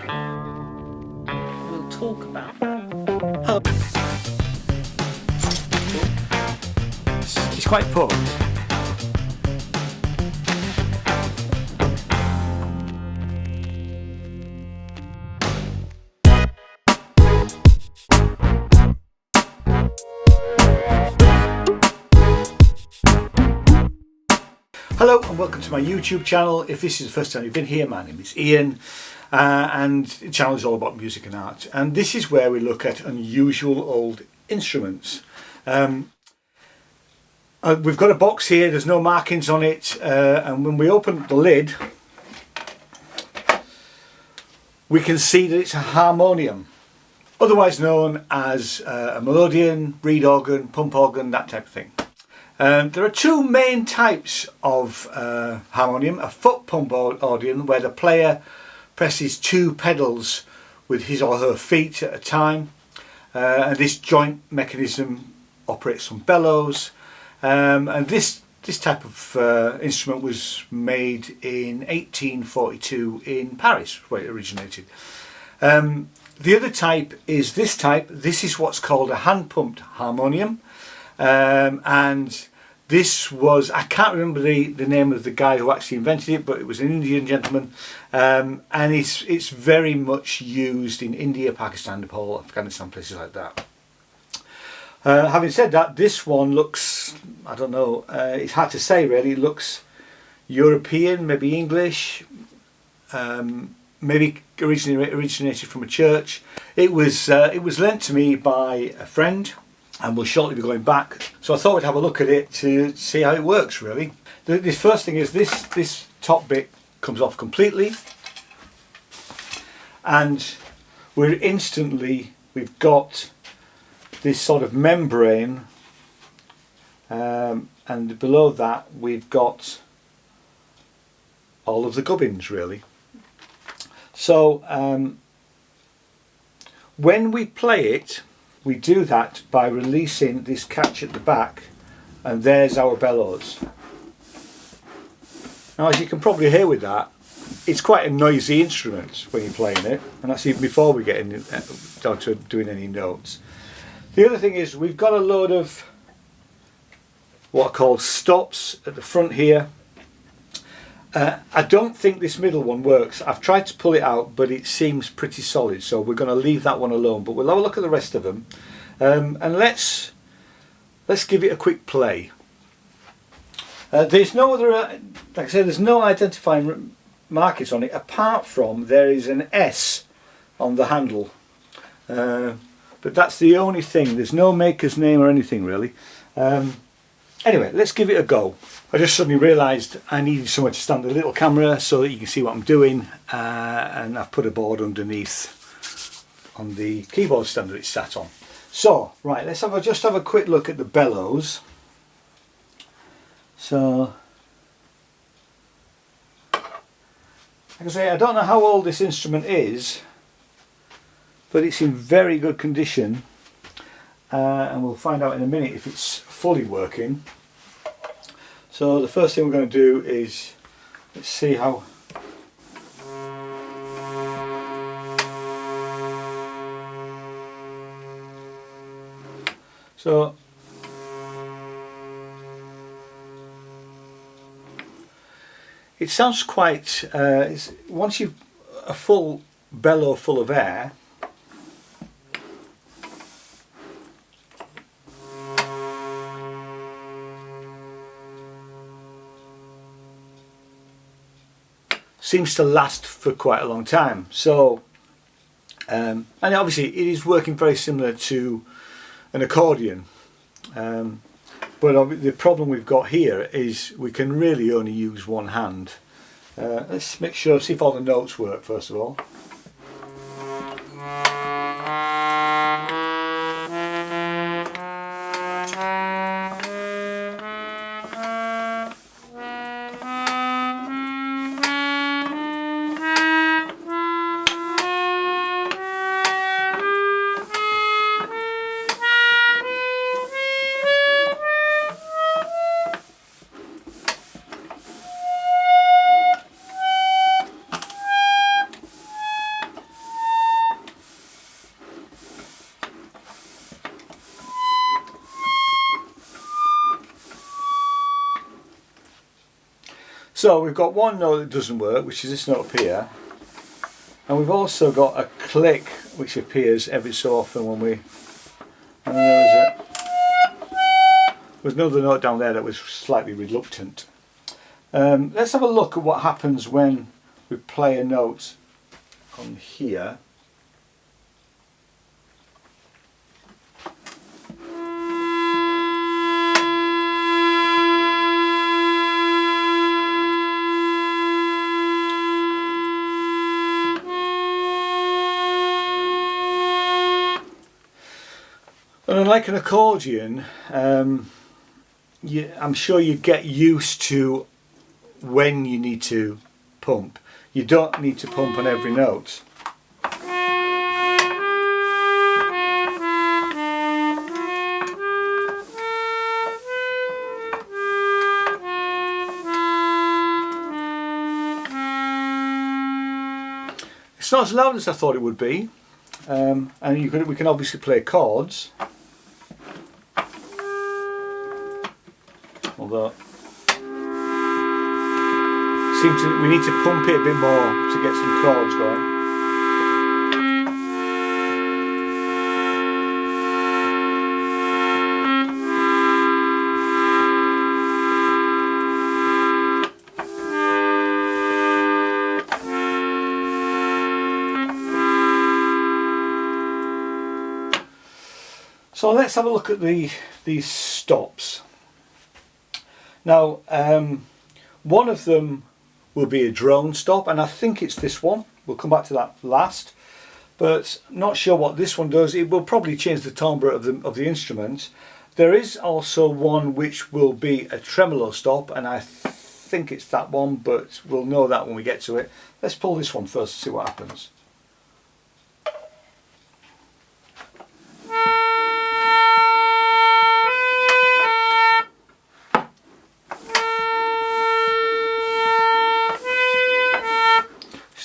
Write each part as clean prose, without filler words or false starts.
We'll talk about that. It's quite poor. Hello and welcome to my YouTube channel. If this is the first time you've been here, my name is Ian and the channel is all about music and art, and this is where we look at unusual old instruments. We've got a box here, there's no markings on it, and when we open the lid we can see that it's a harmonium, otherwise known as a melodeon, reed organ, pump organ, that type of thing. There are two main types of harmonium: a foot pump organ where the player presses two pedals with his or her feet at a time, and this joint mechanism operates on bellows, and this type of instrument was made in 1842 in Paris, where it originated. The other type is this type. This is what's called a hand pumped harmonium. And this was, I can't remember the name of the guy who actually invented it, but it was an Indian gentleman, and it's very much used in India, Pakistan, Nepal, Afghanistan, places like that. Having said that, this one looks, I don't know, it's hard to say really. It looks European, maybe English, maybe originated from a church. It was lent to me by a friend, and we'll shortly be going back, so I thought we'd have a look at it to see how it works really. The first thing is this top bit comes off completely, and we've got this sort of membrane, and below that we've got all of the gubbins really. So when we play it, we do that by releasing this catch at the back, and there's our bellows. Now, as you can probably hear with that, it's quite a noisy instrument when you're playing it, and that's even before we get down to doing any notes. The other thing is we've got a load of what are called stops at the front here. I don't think this middle one works. I've tried to pull it out, but it seems pretty solid, so we're going to leave that one alone, but we'll have a look at the rest of them, and let's give it a quick play. There's no other, like I said, there's no identifying markings on it, apart from there is an S on the handle, but that's the only thing. There's no maker's name or anything really. Anyway, let's give it a go. I just suddenly realised I needed somewhere to stand the little camera so that you can see what I'm doing, and I've put a board underneath on the keyboard stand that it's sat on. So, right, let's just have a quick look at the bellows. So, like I say, I don't know how old this instrument is, but it's in very good condition, and we'll find out in a minute if it's fully working. So the first thing we're going to do is, let's see how. So it sounds quite, once you've a full bellow full of air, seems to last for quite a long time. So and obviously it is working very similar to an accordion, but the problem we've got here is we can really only use one hand. Let's make sure, see if all the notes work first of all. So we've got one note that doesn't work, which is this note up here, and we've also got a click which appears every so often when we, and then there's another note down there that was slightly reluctant. Let's have a look at what happens when we play a note on here. And unlike an accordion, I'm sure you get used to when you need to pump. You don't need to pump on every note. It's not as loud as I thought it would be, and we can obviously play chords. Although we need to pump it a bit more to get some chords going. So let's have a look at these stops. Now, one of them will be a drone stop, and I think it's this one. We'll come back to that last, but not sure what this one does. It will probably change the timbre of the instrument. There is also one which will be a tremolo stop, and I think it's that one, but we'll know that when we get to it. Let's pull this one first to see what happens.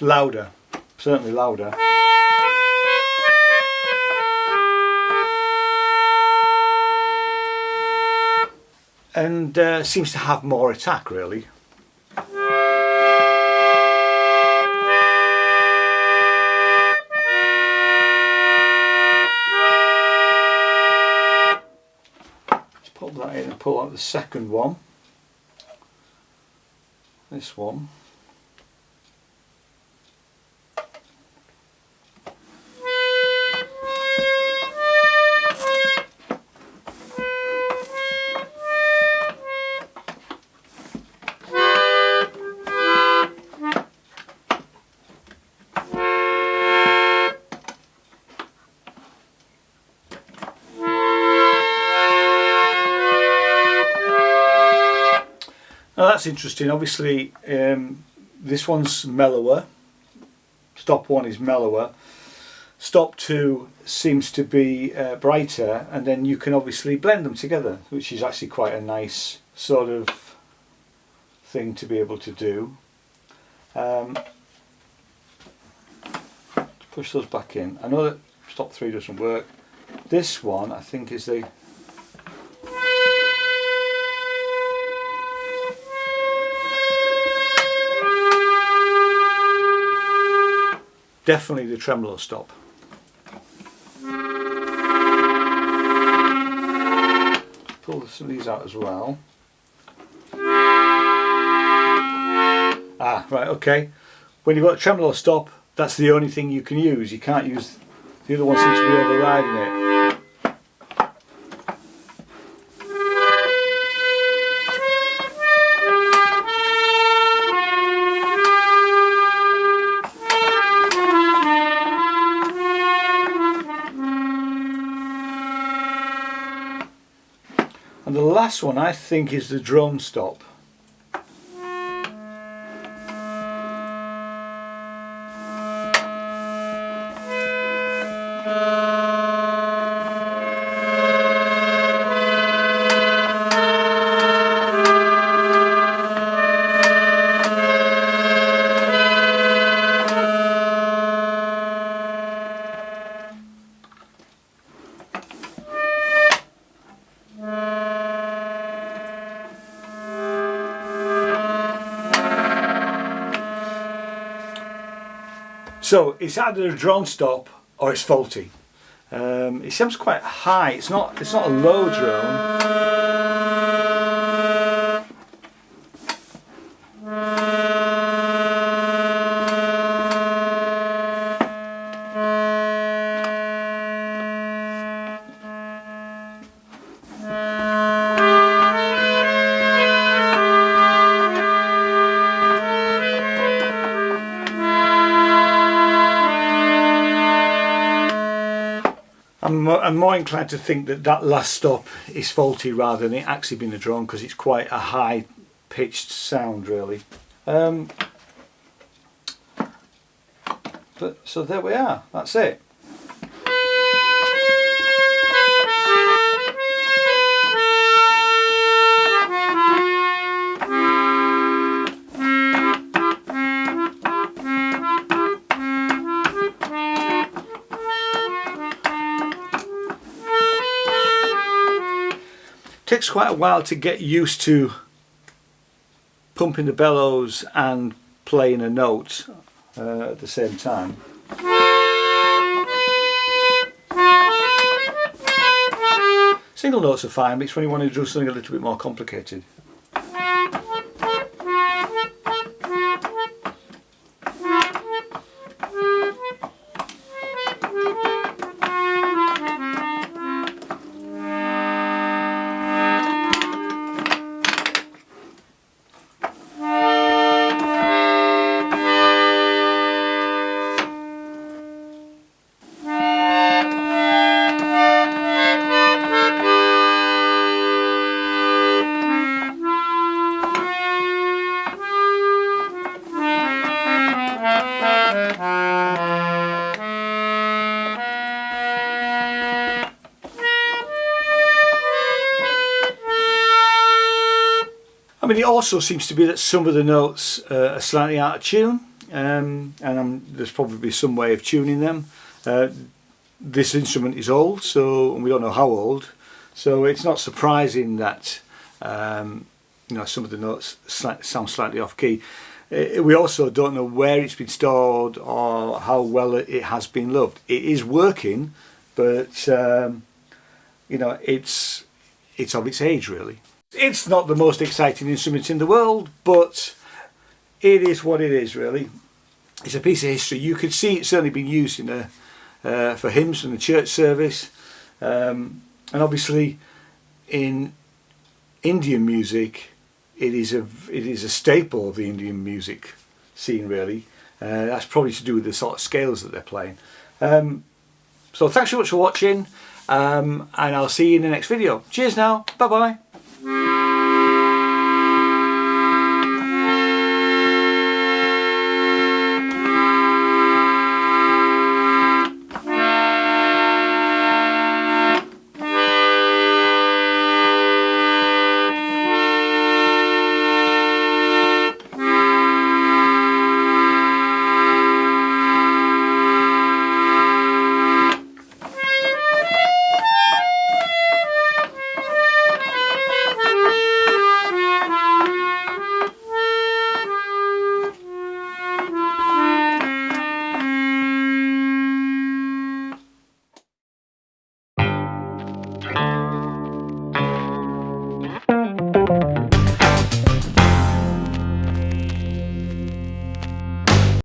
Louder, certainly louder. And seems to have more attack, really. Let's put that in and pull out the second one. This one. Now that's interesting. Obviously this one's mellower, stop 1 is mellower, stop 2 seems to be brighter, and then you can obviously blend them together, which is actually quite a nice sort of thing to be able to do. Push those back in. I know that stop 3 doesn't work. This one I think is the definitely the tremolo stop. Pull some of these out as well. Ah, right, okay. When you've got a tremolo stop, that's the only thing you can use. You can't use the other one, seems to be overriding it. And the last one I think is the drone stop. So it's either a drone stop or it's faulty. It sounds quite high. It's not a low drone. I'm more inclined to think that that last stop is faulty rather than it actually being a drone, because it's quite a high pitched sound really. But so there we are, that's it. Takes quite a while to get used to pumping the bellows and playing a note at the same time. Single notes are fine, but it's when you want to do something a little bit more complicated. I mean, it also seems to be that some of the notes are slightly out of tune, and there's probably some way of tuning them. This instrument is old, so we don't know how old, so it's not surprising that you know, some of the notes sound slightly off key. We also don't know where it's been stored or how well it has been loved. It is working, but you know, it's of its age really. It's not the most exciting instrument in the world, but it is what it is really. It's a piece of history. You could see it's certainly been used in for hymns in the church service, and obviously in Indian music it is a staple of the Indian music scene really. That's probably to do with the sort of scales that they're playing. So thanks so much for watching, and I'll see you in the next video. Cheers now, bye bye.